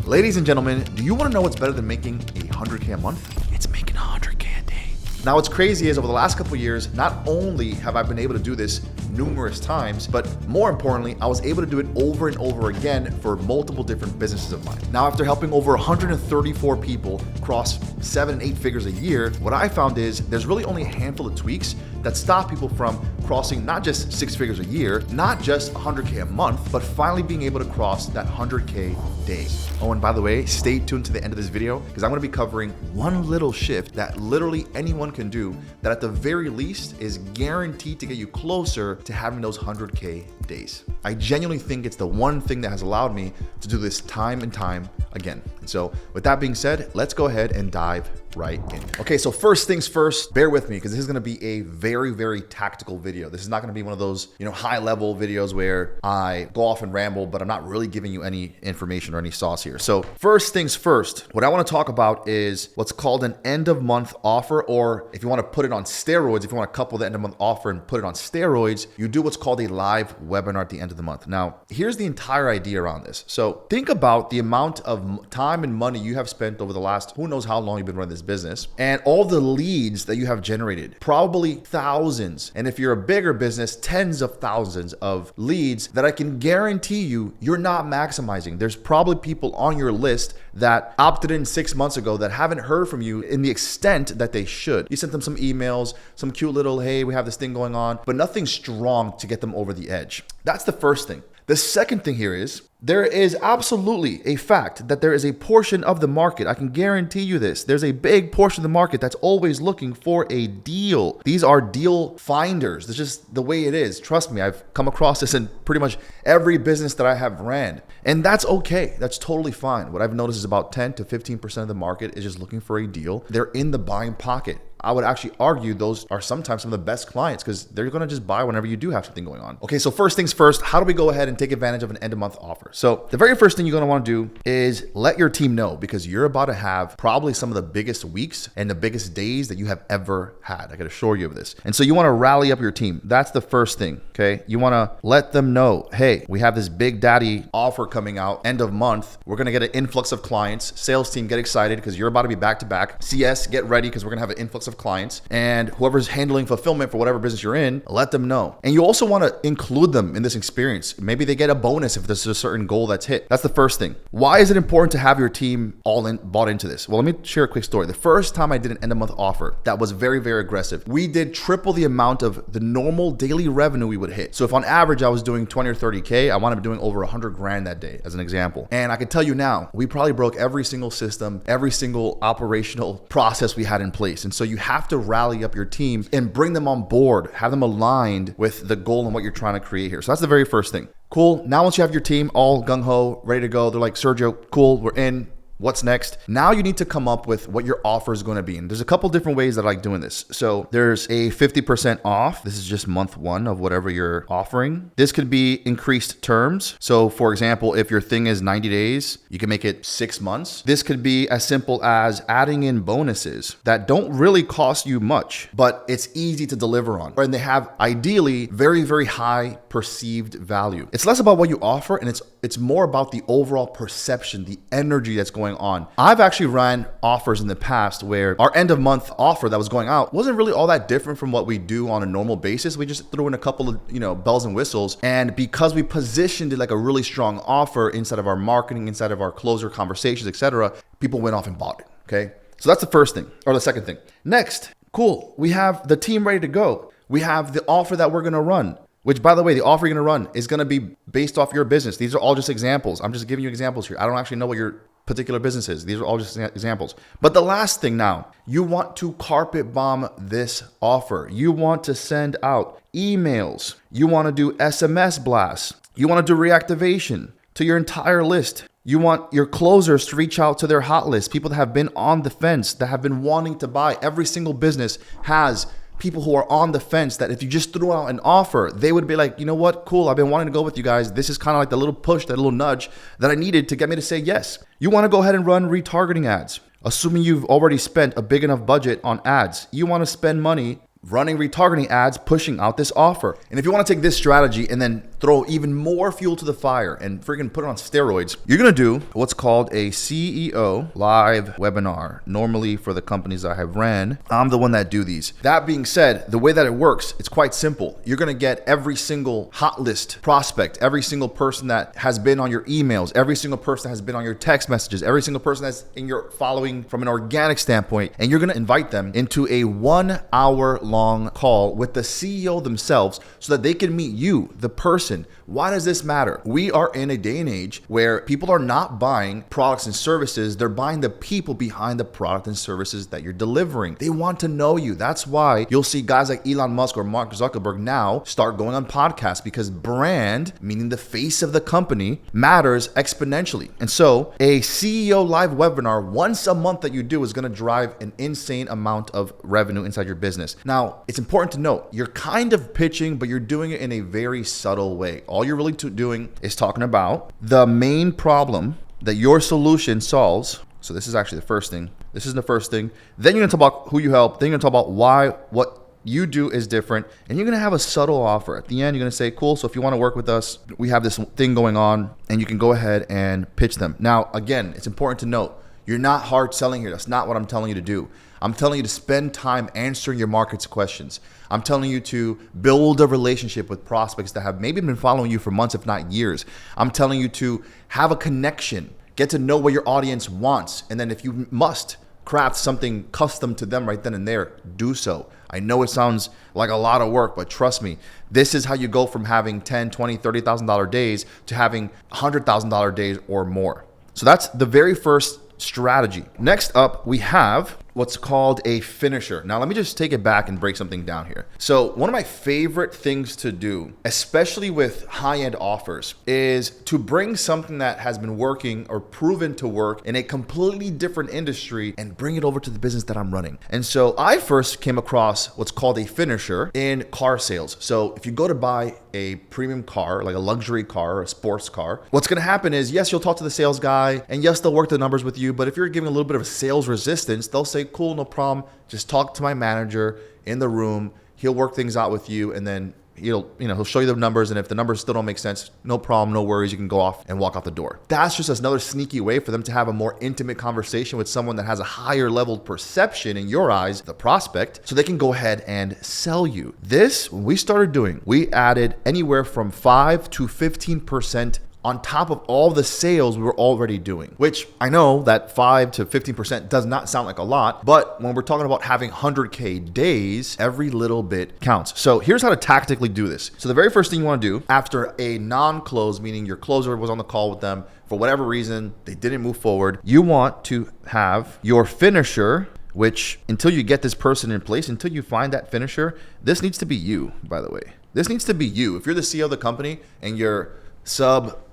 Ladies and gentlemen, do you want to know what's better than making 100K a month? It's making 100K a day. Now, what's crazy is over the last couple of years, not only have I been able to do this numerous times, but more importantly, I was able to do it over and over again for multiple different businesses of mine. Now, after helping over 134 people cross 7 and 8 figures a year, what I found is there's really only a handful of tweaks that stop people from crossing not just 6 figures a year, not just 100K a month, but finally being able to cross that 100K day. Oh, and by the way, stay tuned to the end of this video because I'm going to be covering one little shift that literally anyone can do that at the very least is guaranteed to get you closer to having those 100K days. I genuinely think it's the one thing that has allowed me to do this time and time again. And so with that being said, let's go ahead and dive right in. Okay, so first things first, bear with me because this is going to be a very, very tactical video. This is not going to be one of those, high level videos where I go off and ramble, but I'm not really giving you any information or any sauce here. So first things first, what I want to talk about is what's called an end of month offer, or if you want to put it on steroids, if you want to couple the end of month offer and put it on steroids, you do what's called a live webinar at the end of the month. Now, here's the entire idea around this. So think about the amount of time and money you have spent over the last, who knows how long you've been running this business, and all the leads that you have generated, probably thousands. And if you're a bigger business, tens of thousands of leads that I can guarantee you're not maximizing. There's probably people on your list that opted in 6 months ago that haven't heard from you in the extent that they should. You sent them some emails, some cute little, hey, we have this thing going on, but nothing strong to get them over the edge. That's the first thing. The second thing here is there is absolutely a fact that there is a portion of the market. I can guarantee you this. There's a big portion of the market that's always looking for a deal. These are deal finders. That's just the way it is. Trust me, I've come across this in pretty much every business that I have ran. And that's okay. That's totally fine. What I've noticed is about 10 to 15% of the market is just looking for a deal. They're in the buying pocket. I would actually argue those are sometimes some of the best clients because they're going to just buy whenever you do have something going on. Okay, so first things first, how do we go ahead and take advantage of an end of month offer? So the very first thing you're going to want to do is let your team know because you're about to have probably some of the biggest weeks and the biggest days that you have ever had. I can assure you of this. And so you want to rally up your team. That's the first thing, okay? You want to let them know, hey, we have this big daddy offer coming out end of month. We're going to get an influx of clients. Sales team, get excited because you're about to be back to back. CS, get ready because we're going to have an influx of clients, and whoever's handling fulfillment for whatever business you're in, let them know. And you also want to include them in this experience. Maybe they get a bonus if there's a certain goal that's hit. That's the first thing. Why is it important to have your team all in, bought into this? Well, let me share a quick story. The first time I did an end of month offer that was very, very aggressive, we did triple the amount of the normal daily revenue we would hit. So if on average I was doing 20 or 30K, I wound up doing over 100 grand that day as an example. And I can tell you now, we probably broke every single system, every single operational process we had in place. And so you have to rally up your team and bring them on board, have them aligned with the goal and what you're trying to create here. So that's the very first thing. Cool. Now, once you have your team all gung-ho, ready to go, they're like, Sergio, cool, we're in. What's next? Now you need to come up with what your offer is going to be. And there's a couple different ways that I like doing this. So there's a 50% off. This is just month one of whatever you're offering. This could be increased terms. So for example, if your thing is 90 days, you can make it 6 months. This could be as simple as adding in bonuses that don't really cost you much, but it's easy to deliver on. And they have ideally very, very high perceived value. It's less about what you offer and it's more about the overall perception, the energy that's going on. I've actually ran offers in the past where our end of month offer that was going out wasn't really all that different from what we do on a normal basis. We just threw in a couple of, bells and whistles. And because we positioned it like a really strong offer inside of our marketing, inside of our closer conversations, etc., people went off and bought it. Okay. So that's the first thing, or the second thing. Next, cool. We have the team ready to go. We have the offer that we're going to run. Which, by the way, the offer you're going to run is going to be based off your business. These are all just examples. I'm just giving you examples here. I don't actually know what your particular business is. These are all just examples. But the last thing now, you want to carpet bomb this offer. You want to send out emails. You want to do SMS blasts. You want to do reactivation to your entire list. You want your closers to reach out to their hot list, people that have been on the fence, that have been wanting to buy. Every single business has people who are on the fence that if you just threw out an offer, they would be like, you know what, cool, I've been wanting to go with you guys. This is kind of like the little push, that little nudge that I needed to get me to say yes. You want to go ahead and run retargeting ads. Assuming you've already spent a big enough budget on ads, you want to spend money running retargeting ads, pushing out this offer. And if you want to take this strategy and then throw even more fuel to the fire and freaking put it on steroids, you're going to do what's called a CEO live webinar. Normally for the companies I have ran, I'm the one that do these. That being said, the way that it works, it's quite simple. You're going to get every single hot list prospect, every single person that has been on your emails, every single person that has been on your text messages, every single person that's in your following from an organic standpoint, and you're going to invite them into a 1 hour long call with the CEO themselves so that they can meet you, the person. Why does this matter? We are in a day and age where people are not buying products and services. They're buying the people behind the product and services that you're delivering. They want to know you. That's why you'll see guys like Elon Musk or Mark Zuckerberg now start going on podcasts, because brand, meaning the face of the company, matters exponentially. And so a CEO live webinar once a month that you do is going to drive an insane amount of revenue inside your business. Now, it's important to note, you're kind of pitching, but you're doing it in a very subtle way. All you're really doing is talking about the main problem that your solution solves. So this is actually the first thing. This is the first thing. Then you're going to talk about who you help. Then you're going to talk about why what you do is different. And you're going to have a subtle offer. At the end, you're going to say, cool, so if you want to work with us, we have this thing going on, and you can go ahead and pitch them. Now, again, it's important to note, you're not hard selling here. That's not what I'm telling you to do. I'm telling you to spend time answering your market's questions. I'm telling you to build a relationship with prospects that have maybe been following you for months, if not years. I'm telling you to have a connection, get to know what your audience wants, and then if you must craft something custom to them right then and there, do so. I know it sounds like a lot of work, but trust me, this is how you go from having $10, $20, $30,000 days to having $100,000 days or more. So that's the very first strategy. Next up, we have what's called a finisher. Now, let me just take it back and break something down here. So one of my favorite things to do, especially with high-end offers, is to bring something that has been working or proven to work in a completely different industry and bring it over to the business that I'm running. And so I first came across what's called a finisher in car sales. So if you go to buy a premium car, like a luxury car or a sports car, what's going to happen is, yes, you'll talk to the sales guy, and yes, they'll work the numbers with you, but if you're giving a little bit of sales resistance, they'll say, cool, no problem. Just talk to my manager in the room. He'll work things out with you, and then he'll show you the numbers. And if the numbers still don't make sense, no problem, no worries. You can go off and walk out the door. That's just another sneaky way for them to have a more intimate conversation with someone that has a higher level perception in your eyes, the prospect, so they can go ahead and sell you. This, when we started doing, we added anywhere from 5 to 15% on top of all the sales we were already doing, which I know that 5 to 15% does not sound like a lot, but when we're talking about having 100K days, every little bit counts. So here's how to tactically do this. So the very first thing you want to do after a non-close, meaning your closer was on the call with them, for whatever reason, they didn't move forward, you want to have your finisher, which until you get this person in place, until you find that finisher, this needs to be you, by the way. This needs to be you. If you're the CEO of the company and you're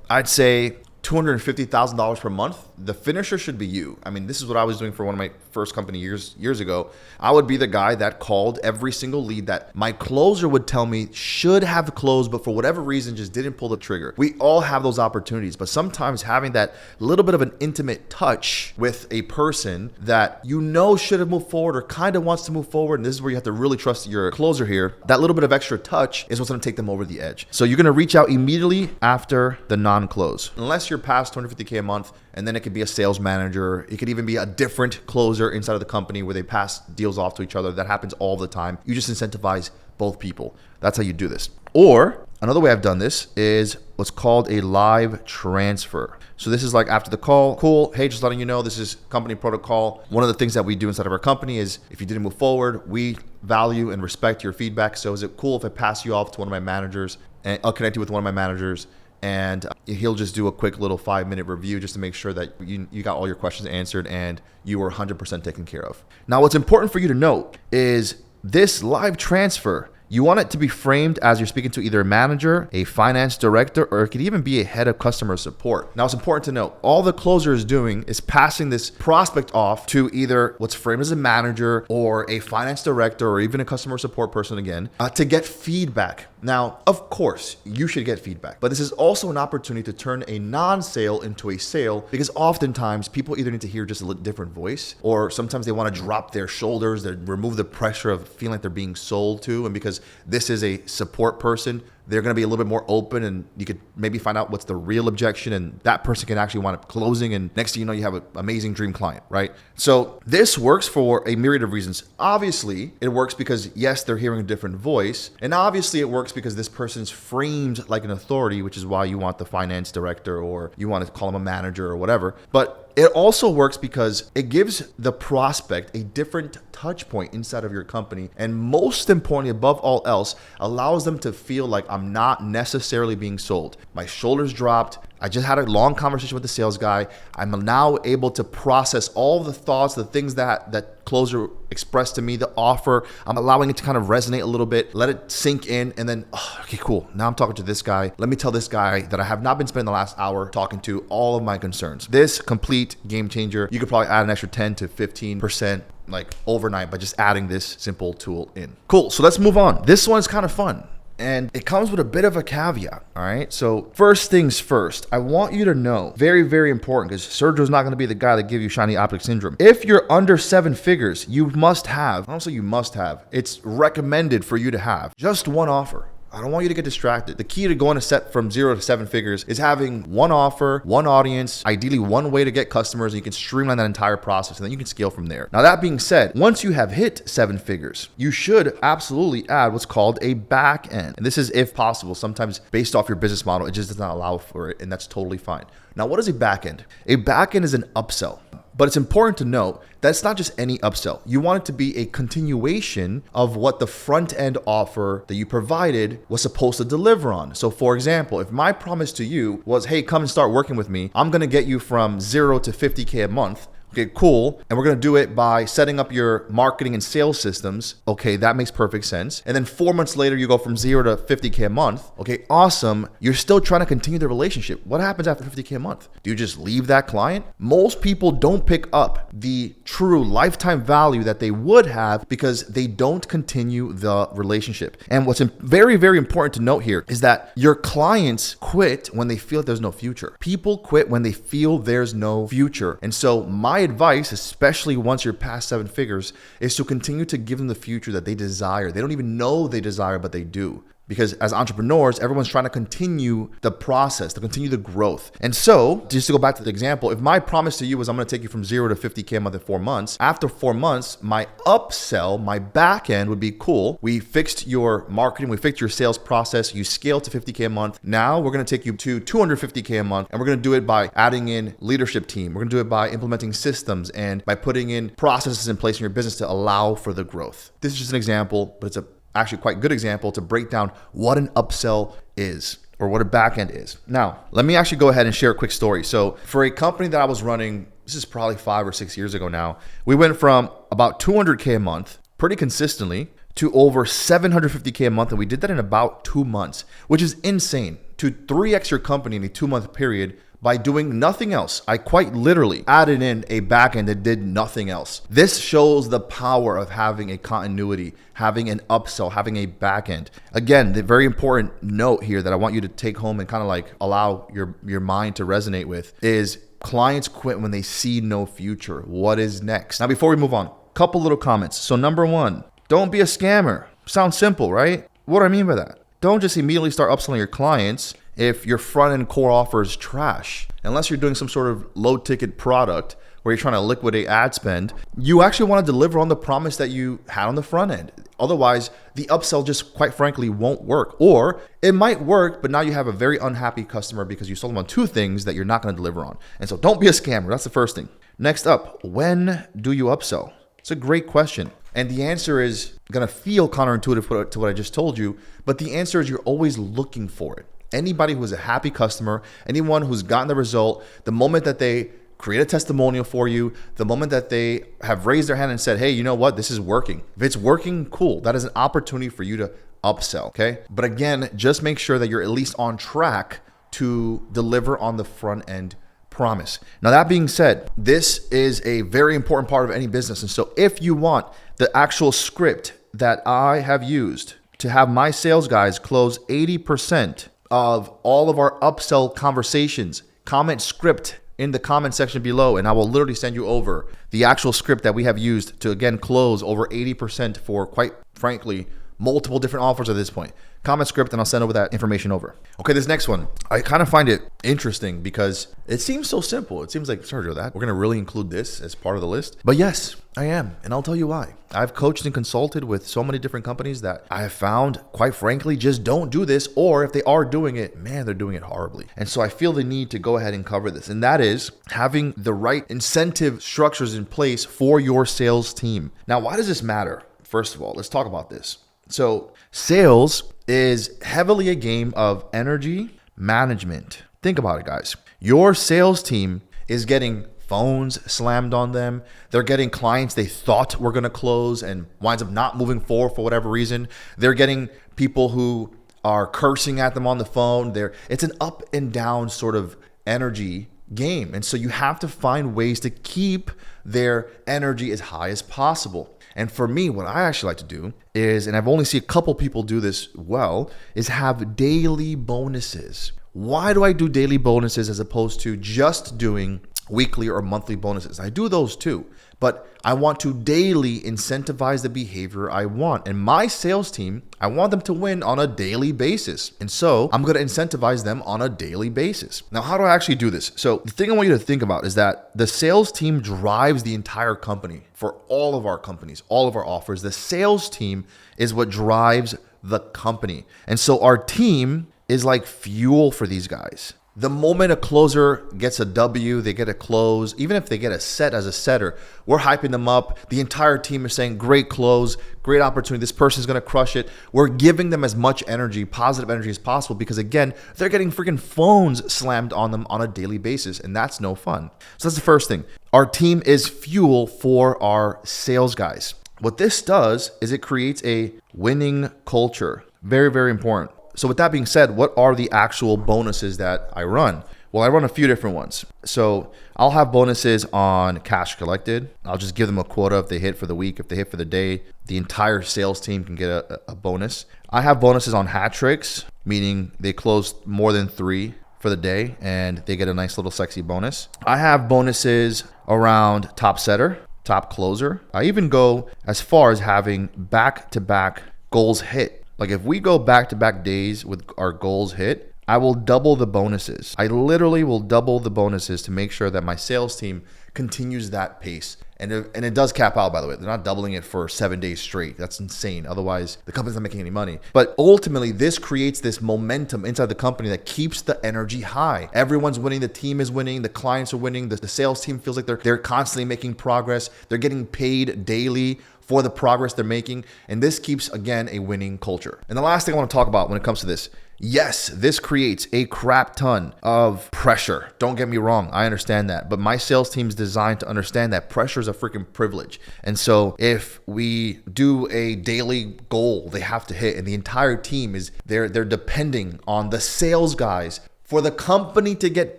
I'd say $250,000 per month, the finisher should be you. I mean, this is what I was doing for one of my first company years ago. I would be the guy that called every single lead that my closer would tell me should have closed, but for whatever reason just didn't pull the trigger. We all have those opportunities, but sometimes having that little bit of an intimate touch with a person that you know should have moved forward or kind of wants to move forward, and this is where you have to really trust your closer here, that little bit of extra touch is what's going to take them over the edge. So you're going to reach out immediately after the non-close. Unless you're past 250K a month, and then it could be a sales manager. It could even be a different closer inside of the company where they pass deals off to each other. That happens all the time. You just incentivize both people. That's how you do this. Or another way I've done this is what's called a live transfer. So this is like after the call, cool, hey, just letting you know, this is company protocol. One of the things that we do inside of our company is if you didn't move forward, we value and respect your feedback. So is it cool if I pass you off to one of my managers, and I'll connect you with one of my managers, and he'll just do a quick little 5-minute review just to make sure that you got all your questions answered and you were 100% taken care of. Now, what's important for you to note is this live transfer, you want it to be framed as you're speaking to either a manager, a finance director, or it could even be a head of customer support. Now, it's important to note, all the closer is doing is passing this prospect off to either what's framed as a manager or a finance director or even a customer support person again, to get feedback. Now, of course, you should get feedback, but this is also an opportunity to turn a non-sale into a sale, because oftentimes people either need to hear just a different voice, or sometimes they want to drop their shoulders, they remove the pressure of feeling like they're being sold to. And because this is a support person, they're going to be a little bit more open, and you could maybe find out what's the real objection, and that person can actually wind up closing, and next thing you know, you have an amazing dream client, right? So this works for a myriad of reasons. Obviously, it works because yes, they're hearing a different voice, and obviously it works because this person's framed like an authority, which is why you want the finance director, or you want to call him a manager or whatever. But it also works because it gives the prospect a different touch point inside of your company. And most importantly, above all else, allows them to feel like I'm not necessarily being sold. My shoulders dropped. I just had a long conversation with the sales guy. I'm now able to process all the thoughts, the things that closer expressed to me, the offer. I'm allowing it to kind of resonate a little bit, let it sink in, and then, okay, cool. Now I'm talking to this guy. Let me tell this guy that I have not been spending the last hour talking to all of my concerns. This complete game changer. You could probably add an extra 10 to 15% like overnight by just adding this simple tool in. Cool. So let's move on. This one's kind of fun. And it comes with a bit of a caveat, all right? So first things first, I want you to know, very, very important, because Sergio's not going to be the guy that give you shiny object syndrome. If you're under 7 figures, you must have, honestly, you must have, it's recommended for you to have just one offer. I don't want you to get distracted. The key to going a set from 0 to 7 figures is having one offer, one audience, ideally one way to get customers, and you can streamline that entire process, and then you can scale from there. Now, that being said, once you have hit 7 figures, you should absolutely add what's called a back end. And this is if possible. Sometimes based off your business model, it just does not allow for it, and that's totally fine. Now, what is a back end? A back end is an upsell. But it's important to note that it's not just any upsell. You want it to be a continuation of what the front end offer that you provided was supposed to deliver on. So for example, if my promise to you was, hey, come and start working with me, I'm gonna get you from 0 to 50K a month. Okay, cool. And we're going to do it by setting up your marketing and sales systems. Okay, that makes perfect sense. And then 4 months later, you go from 0 to 50K a month. Okay, awesome. You're still trying to continue the relationship. What happens after 50K a month? Do you just leave that client? Most people don't pick up the true lifetime value that they would have because they don't continue the relationship. And what's very, very important to note here is that your clients quit when they feel there's no future. People quit when they feel there's no future. And so my advice, especially once you're past 7 figures, is to continue to give them the future that they desire. They don't even know they desire, but they do. Because as entrepreneurs, everyone's trying to continue the process, to continue the growth. And so, just to go back to the example, if my promise to you was I'm going to take you from 0 to 50K a month in 4 months, after 4 months, my upsell, my back end would be cool. We fixed your marketing, we fixed your sales process, you scaled to 50K a month. Now we're going to take you to 250K a month, and we're going to do it by adding in leadership team. We're going to do it by implementing systems and by putting in processes in place in your business to allow for the growth. This is just an example, but it's actually quite good example to break down what an upsell is or what a backend is. Now, let me actually go ahead and share a quick story. So for a company that I was running, this is probably 5 or 6 years ago now, we went from about 200K a month pretty consistently to over 750K a month. And we did that in about 2 months, which is insane. To 3x your company in a 2-month period by doing nothing else. I quite literally added in a backend that did nothing else. This shows the power of having a continuity, having an upsell, having a backend. Again, the very important note here that I want you to take home and kind of like allow your mind to resonate with is clients quit when they see no future. What is next? Now, before we move on, couple little comments. So number 1, don't be a scammer. Sounds simple, right? What do I mean by that? Don't just immediately start upselling your clients if your front-end core offer is trash. Unless you're doing some sort of low-ticket product where you're trying to liquidate ad spend, you actually want to deliver on the promise that you had on the front end. Otherwise, the upsell just quite frankly won't work. Or it might work, but now you have a very unhappy customer because you sold them on 2 things that you're not going to deliver on. And so don't be a scammer. That's the first thing. Next up, when do you upsell? It's a great question. And the answer is going to feel counterintuitive to what I just told you, but the answer is you're always looking for it. Anybody who's a happy customer, anyone who's gotten the result, the moment that they create a testimonial for you, the moment that they have raised their hand and said, hey, you know what, this is working. If it's working, cool. That is an opportunity for you to upsell, okay? But again, just make sure that you're at least on track to deliver on the front end promise. Now, that being said, this is a very important part of any business. And so if you want the actual script that I have used to have my sales guys close 80% of all of our upsell conversations. Comment script in the comment section below, and I will literally send you over the actual script that we have used to, again, close over 80% for, quite frankly, multiple different offers at this point. Comment script, and I'll send over that information over. Okay, this next one, I kind of find it interesting because it seems so simple. It seems like, Sergio, that we're going to really include this as part of the list. But yes, I am, and I'll tell you why. I've coached and consulted with so many different companies that I have found, quite frankly, just don't do this, or if they are doing it, man, they're doing it horribly. And so I feel the need to go ahead and cover this, and that is having the right incentive structures in place for your sales team. Now, why does this matter? First of all, let's talk about this. So sales is heavily a game of energy management. Think about it, guys. Your sales team is getting phones slammed on them. They're getting clients they thought were going to close and winds up not moving forward for whatever reason. They're getting people who are cursing at them on the phone. It's an up and down sort of energy game. And so you have to find ways to keep their energy as high as possible. And for me, what I actually like to do is, and I've only seen a couple people do this well, is have daily bonuses. Why do I do daily bonuses as opposed to just doing weekly or monthly bonuses? I do those too, but I want to daily incentivize the behavior I want. And my sales team, I want them to win on a daily basis. And so I'm going to incentivize them on a daily basis. Now, how do I actually do this? So the thing I want you to think about is that the sales team drives the entire company for all of our companies, all of our offers. The sales team is what drives the company. And so our team is like fuel for these guys. The moment a closer gets a W, they get a close, even if they get a set as a setter, we're hyping them up. The entire team is saying, great close, great opportunity. This person's going to crush it. We're giving them as much energy, positive energy as possible because, again, they're getting freaking phones slammed on them on a daily basis, and that's no fun. So that's the first thing. Our team is fuel for our sales guys. What this does is it creates a winning culture. Very, very important. So with that being said, what are the actual bonuses that I run? Well, I run a few different ones. So I'll have bonuses on cash collected. I'll just give them a quota if they hit for the week. If they hit for the day, the entire sales team can get a bonus. I have bonuses on hat tricks, meaning they close more than 3 for the day and they get a nice little sexy bonus. I have bonuses around top setter, top closer. I even go as far as having back-to-back goals hit. Like if we go back-to-back days with our goals hit, I will double the bonuses. I literally will double the bonuses to make sure that my sales team continues that pace. And it does cap out, by the way. They're not doubling it for 7 days straight. That's insane. Otherwise, the company's not making any money. But ultimately, this creates this momentum inside the company that keeps the energy high. Everyone's winning. The team is winning. The clients are winning. The sales team feels like they're constantly making progress. They're getting paid daily for the progress they're making. And this keeps, again, a winning culture. And the last thing I want to talk about when it comes to this, yes, this creates a crap ton of pressure. Don't get me wrong. I understand that. But my sales team is designed to understand that pressure is a freaking privilege. And so if we do a daily goal they have to hit and the entire team is they're depending on the sales guys for the company to get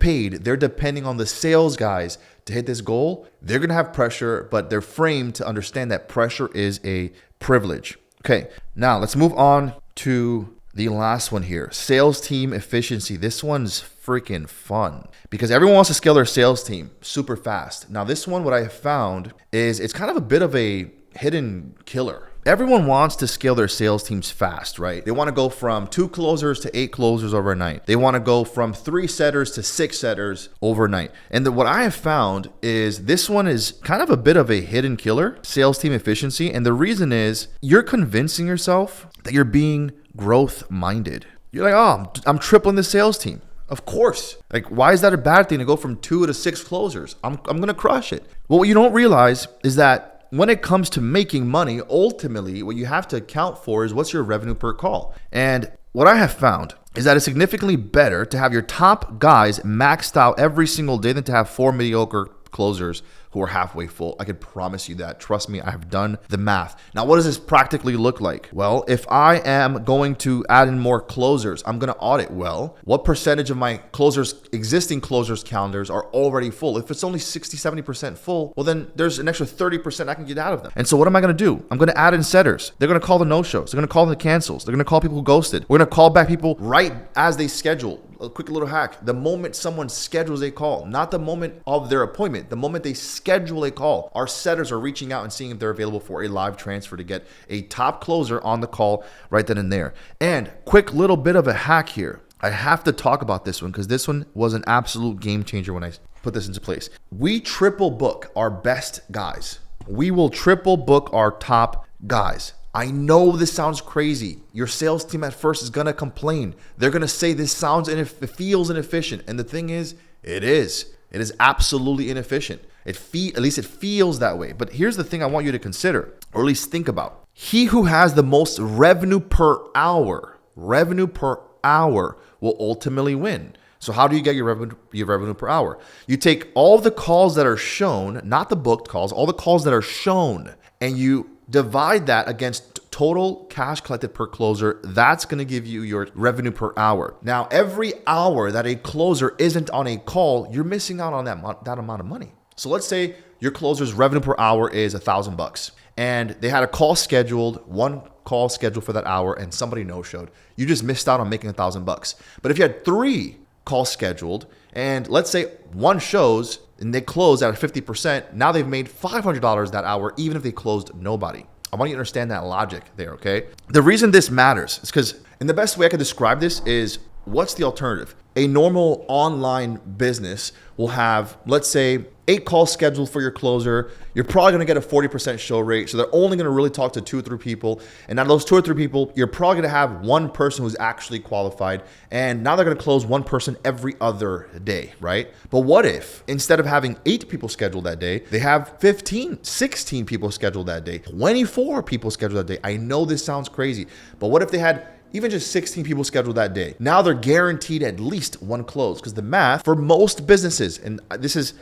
paid, they're depending on the sales guys to hit this goal, they're going to have pressure, but they're framed to understand that pressure is a privilege. Okay, now let's move on to the last one here, sales team efficiency. This one's freaking fun because everyone wants to scale their sales team super fast. Now this one, what I have found is it's kind of a bit of a hidden killer. Everyone wants to scale their sales teams fast, right? They want to go from 2 closers to 8 closers overnight. They want to go from 3 setters to 6 setters overnight. And what I have found is this one is kind of a bit of a hidden killer, sales team efficiency. And the reason is you're convincing yourself that you're being growth minded. You're like, oh, I'm tripling the sales team. Of course. Like, why is that a bad thing to go from 2 to 6 closers? I'm going to crush it. Well, what you don't realize is that when it comes to making money, ultimately, what you have to account for is what's your revenue per call. And what I have found is that it's significantly better to have your top guys maxed out every single day than to have 4 mediocre closers who are halfway full. I could promise you that. Trust me, I have done the math. Now, what does this practically look like? Well, if I am going to add in more closers, I'm going to audit, well, what percentage of my existing closers calendars are already full? If it's only 60, 70% full, well, then there's an extra 30% I can get out of them. And so what am I going to do? I'm going to add in setters. They're going to call the no-shows. They're going to call the cancels. They're going to call people who ghosted. We're going to call back people right as they schedule. A quick little hack. The moment someone schedules a call, not the moment of their appointment, the moment they schedule a call, our setters are reaching out and seeing if they're available for a live transfer to get a top closer on the call right then and there. And quick little bit of a hack here. I have to talk about this one because this one was an absolute game changer when I put this into place. We triple book our best guys. We will triple book our top guys. I know this sounds crazy. Your sales team at first is going to complain. They're going to say this feels inefficient. And the thing is, it is. It is absolutely inefficient. At least it feels that way. But here's the thing I want you to consider, or at least think about. He who has the most revenue per hour will ultimately win. So how do you get your revenue per hour? You take all the calls that are shown, not the booked calls, all the calls that are shown, and you divide that against total cash collected per closer. That's going to give you your revenue per hour. Now, every hour that a closer isn't on a call, you're missing out on that amount of money. So let's say your closer's revenue per hour is $1,000 and they had one call scheduled for that hour and somebody no-showed. You just missed out on making $1,000. But if you had 3 calls scheduled and let's say one shows and they close at 50%, now they've made $500 that hour, even if they closed nobody. I want you to understand that logic there, okay? The reason this matters is because, and the best way I could describe this is, what's the alternative? A normal online business will have, let's say, 8 calls scheduled for your closer. You're probably going to get a 40% show rate. So they're only going to really talk to 2 or 3 people. And out of those 2 or 3 people, you're probably going to have one person who's actually qualified. And now they're going to close one person every other day, right? But what if instead of having 8 people scheduled that day, they have 15, 16 people scheduled that day, 24 people scheduled that day? I know this sounds crazy, but what if they had even just 16 people scheduled that day? Now they're guaranteed at least one close, because the math for most businesses, and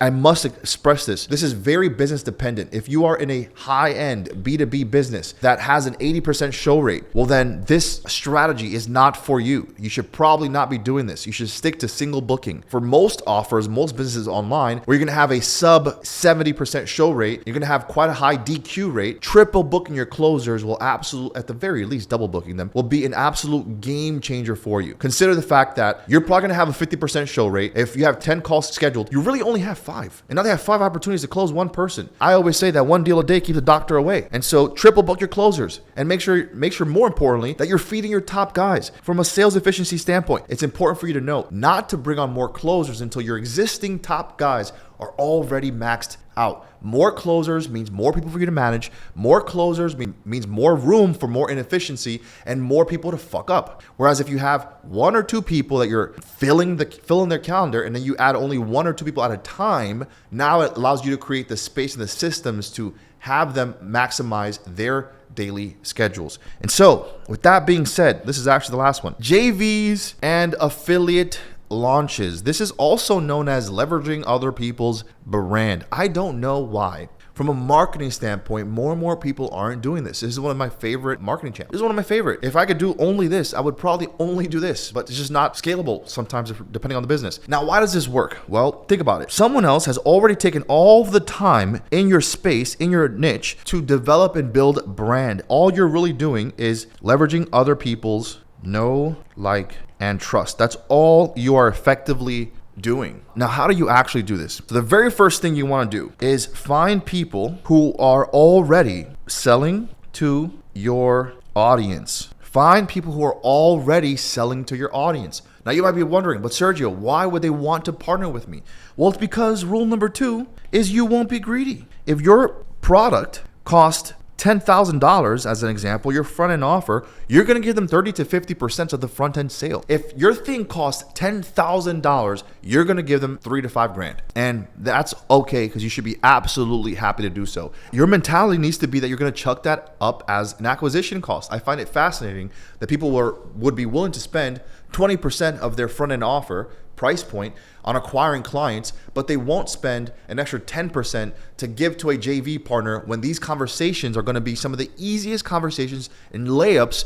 I must express this is very business dependent. If you are in a high-end B2B business that has an 80% show rate, well then this strategy is not for you. You should probably not be doing this. You should stick to single booking. For most offers, most businesses online, where you're going to have a sub 70% show rate, you're going to have quite a high DQ rate, triple booking your closers will at the very least double booking them, will be an absolute game changer for you. Consider the fact that you're probably going to have a 50% show rate. If you have 10 calls scheduled, you really only have 5. And now they have 5 opportunities to close one person. I always say that one deal a day keeps the doctor away. And so triple book your closers and make sure more importantly that you're feeding your top guys. From a sales efficiency standpoint, it's important for you to know not to bring on more closers until your existing top guys are already maxed out. More closers means more people for you to manage. More closers means more room for more inefficiency and more people to fuck up. Whereas if you have 1 or 2 people that you're filling their calendar, and then you add only 1 or 2 people at a time, now it allows you to create the space and the systems to have them maximize their daily schedules. And so with that being said, this is actually the last one. JVs and affiliate launches. This is also known as leveraging other people's brand. I don't know why. From a marketing standpoint, more and more people aren't doing this. This is one of my favorite marketing channels. This is one of my favorite. If I could do only this, I would probably only do this, but it's just not scalable sometimes depending on the business. Now, why does this work? Well, think about it. Someone else has already taken all the time in your space, in your niche, to develop and build brand. All you're really doing is leveraging other people's know, like, and trust. That's all you are effectively doing. Now, how do you actually do this? So the very first thing you want to do is find people who are already selling to your audience. Find people who are already selling to your audience. Now, you might be wondering, but Sergio, why would they want to partner with me? Well, it's because rule number 2 is you won't be greedy. If your product costs $10,000 as an example, your front end offer, you're going to give them 30 to 50% of the front end sale. If your thing costs $10,000, you're going to give them $3 to $5 grand. And that's okay, because you should be absolutely happy to do so. Your mentality needs to be that you're going to chuck that up as an acquisition cost. I find it fascinating that people would be willing to spend 20% of their front end offer price point on acquiring clients, but they won't spend an extra 10% to give to a JV partner when these conversations are going to be some of the easiest conversations and layup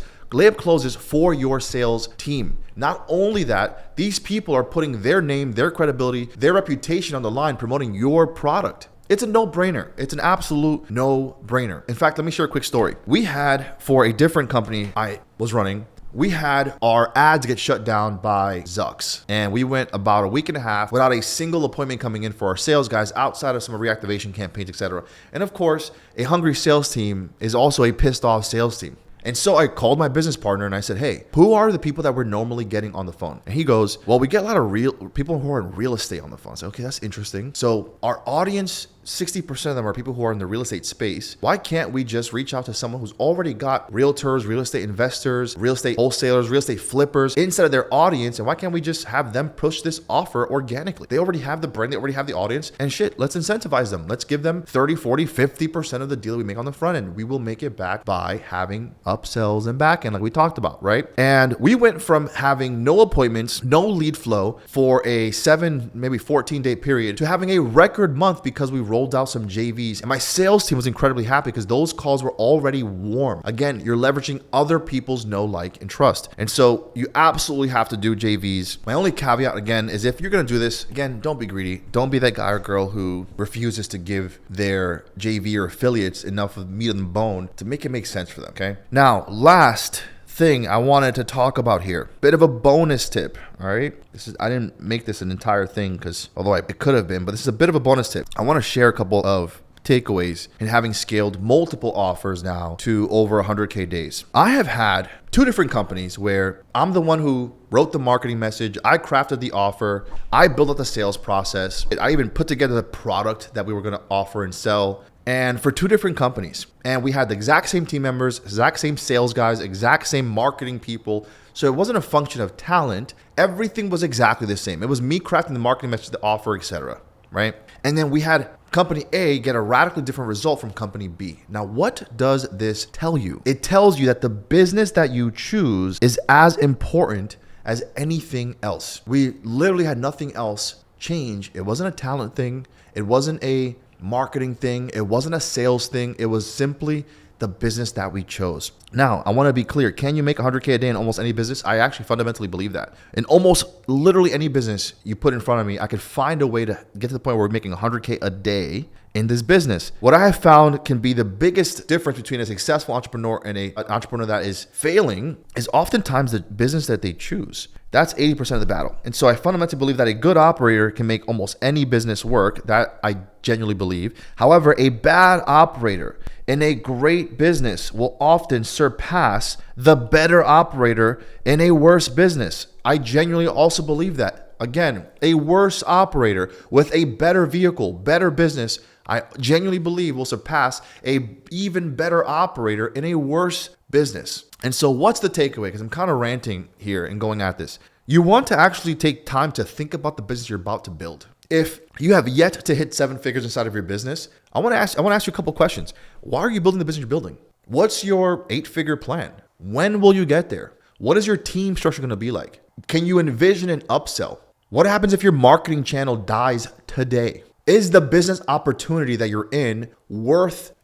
closes for your sales team. Not only that, these people are putting their name, their credibility, their reputation on the line promoting your product. It's a no-brainer. It's an absolute no-brainer. In fact, let me share a quick story. We had, for a different company I was running, we had our ads get shut down by Zucks. And we went about a week and a half without a single appointment coming in for our sales guys outside of some reactivation campaigns, etc. And of course, a hungry sales team is also a pissed off sales team. And so I called my business partner and I said, hey, who are the people that we're normally getting on the phone? And he goes, well, we get a lot of real people who are in real estate on the phone. I said, okay, that's interesting. So our audience, 60% of them are people who are in the real estate space. Why can't we just reach out to someone who's already got realtors, real estate investors, real estate wholesalers, real estate flippers inside of their audience? And why can't we just have them push this offer organically? They already have the brand, they already have the audience, and shit, let's incentivize them. Let's give them 30, 40, 50% of the deal we make on the front end. We will make it back by having upsells and backend like we talked about, right? And we went from having no appointments, no lead flow for a 7, maybe 14-day period to having a record month because we rolled out some JVs. And my sales team was incredibly happy because those calls were already warm. Again, you're leveraging other people's know, like, and trust. And so you absolutely have to do JVs. My only caveat, again, is if you're going to do this, again, don't be greedy. Don't be that guy or girl who refuses to give their JV or affiliates enough of meat on the bone to make it make sense for them, okay? Now, last thing I wanted to talk about here, bit of a bonus tip. All right, I didn't make this an entire thing because although it could have been, but this is a bit of a bonus tip. I want to share a couple of takeaways in having scaled multiple offers now to over 100K days. I have had 2 different companies where I'm the one who wrote the marketing message, I crafted the offer, I built out the sales process, I even put together the product that we were going to offer and sell. And for 2 different companies, and we had the exact same team members, exact same sales guys, exact same marketing people. So it wasn't a function of talent. Everything was exactly the same. It was me crafting the marketing message, the offer, etc. Right? And then we had company A get a radically different result from company B. Now, what does this tell you? It tells you that the business that you choose is as important as anything else. We literally had nothing else change. It wasn't a talent thing. It wasn't a marketing thing. It wasn't a sales thing. It was simply the business that we chose. Now, I want to be clear. Can you make 100K a day in almost any business? I actually fundamentally believe that. In almost literally any business you put in front of me, I could find a way to get to the point where we're making 100K a day in this business. What I have found can be the biggest difference between a successful entrepreneur and an entrepreneur that is failing is oftentimes the business that they choose. That's 80% of the battle. And so I fundamentally believe that a good operator can make almost any business work. That I genuinely believe. However, a bad operator in a great business will often surpass the better operator in a worse business. I genuinely also believe that. Again, a worse operator with a better vehicle, better business, I genuinely believe will surpass a even better operator in a worse business. And so what's the takeaway? Because I'm kind of ranting here and going at this. You want to actually take time to think about the business you're about to build. If you have yet to hit 7 figures inside of your business, I want to ask you a couple questions. Why are you building the business you're building? What's your 8-figure plan? When will you get there? What is your team structure going to be like? Can you envision an upsell? What happens if your marketing channel dies today? Is the business opportunity that you're in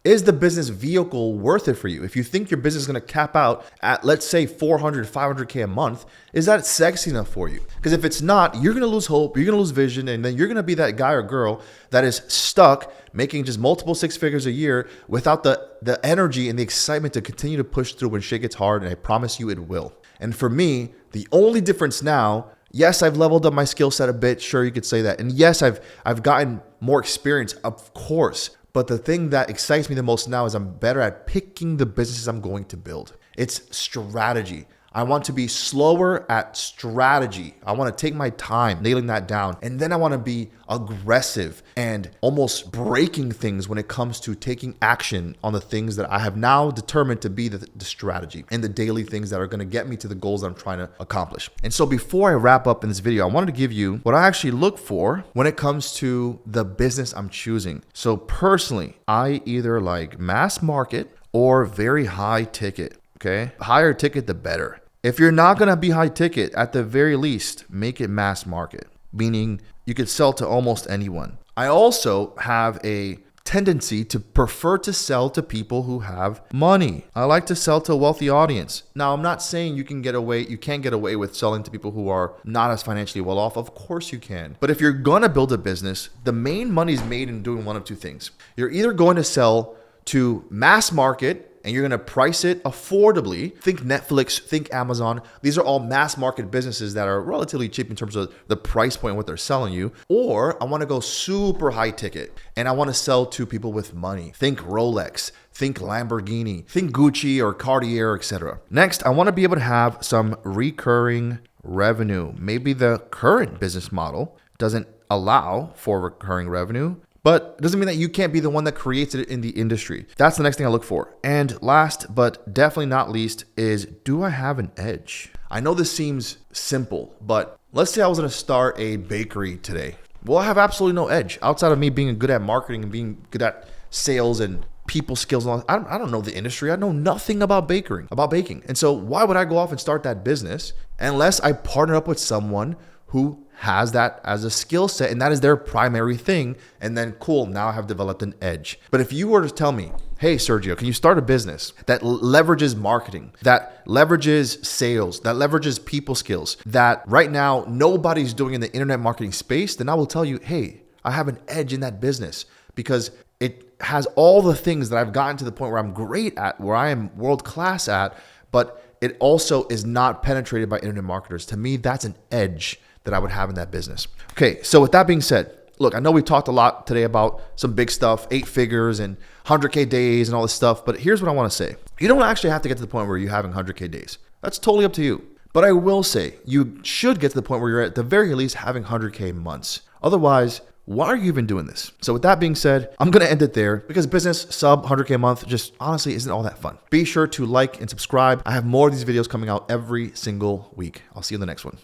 is the business vehicle worth it for you? If you think your business is going to cap out at, let's say, 400, 500K a month, is that sexy enough for you? Because if it's not, you're going to lose hope, you're going to lose vision, and then you're going to be that guy or girl that is stuck making just multiple 6 figures a year without the energy and the excitement to continue to push through when shit gets hard, and I promise you it will. And for me, the only difference now, yes, I've leveled up my skill set a bit. Sure, you could say that. And yes, I've gotten more experience, of course. But the thing that excites me the most now is I'm better at picking the businesses I'm going to build. It's strategy. I want to be slower at strategy. I want to take my time nailing that down. And then I want to be aggressive and almost breaking things when it comes to taking action on the things that I have now determined to be the strategy and the daily things that are going to get me to the goals that I'm trying to accomplish. And so before I wrap up in this video, I wanted to give you what I actually look for when it comes to the business I'm choosing. So personally, I either like mass market or very high ticket. Okay. Higher ticket, the better. If you're not going to be high ticket, at the very least, make it mass market. meaning you could sell to almost anyone. I also have a tendency to prefer to sell to people who have money. I like to sell to a wealthy audience. Now, I'm not saying you can't get away with selling to people who are not as financially well off. Of course you can. But if you're gonna build a business, the main money is made in doing one of two things. You're either going to sell to mass market and you're going to price it affordably. Think Netflix, think Amazon. These are all mass market businesses that are relatively cheap in terms of the price point, what they're selling you. Or I want to go super high ticket and I want to sell to people with money. Think Rolex, think Lamborghini, think Gucci or Cartier, etc. Next, I want to be able to have some recurring revenue. Maybe the current business model doesn't allow for recurring revenue, but it doesn't mean that you can't be the one that creates it in the industry. That's the next thing I look for. And last, but definitely not least, is do I have an edge? I know this seems simple, but let's say I was gonna start a bakery today. Well, I have absolutely no edge outside of me being good at marketing and being good at sales and people skills. And all. I don't know the industry. I know nothing about baking. And so why would I go off and start that business unless I partner up with someone who has that as a skill set and that is their primary thing, and then cool, now I have developed an edge. But if you were to tell me, hey Sergio, can you start a business that leverages marketing, that leverages sales, that leverages people skills, that right now nobody's doing in the internet marketing space, then I will tell you, hey, I have an edge in that business because it has all the things that I've gotten to the point where I'm great at, where I am world class at, but it also is not penetrated by internet marketers. To me, that's an edge that I would have in that business. Okay, so with that being said, look, I know we talked a lot today about some big stuff, 8 figures and 100K days and all this stuff, but here's what I want to say. You don't actually have to get to the point where you're having 100K days. That's totally up to you. But I will say you should get to the point where you're at the very least having 100K months. Otherwise, why are you even doing this? So with that being said, I'm going to end it there because business sub 100K a month just honestly isn't all that fun. Be sure to like and subscribe. I have more of these videos coming out every single week. I'll see you in the next one.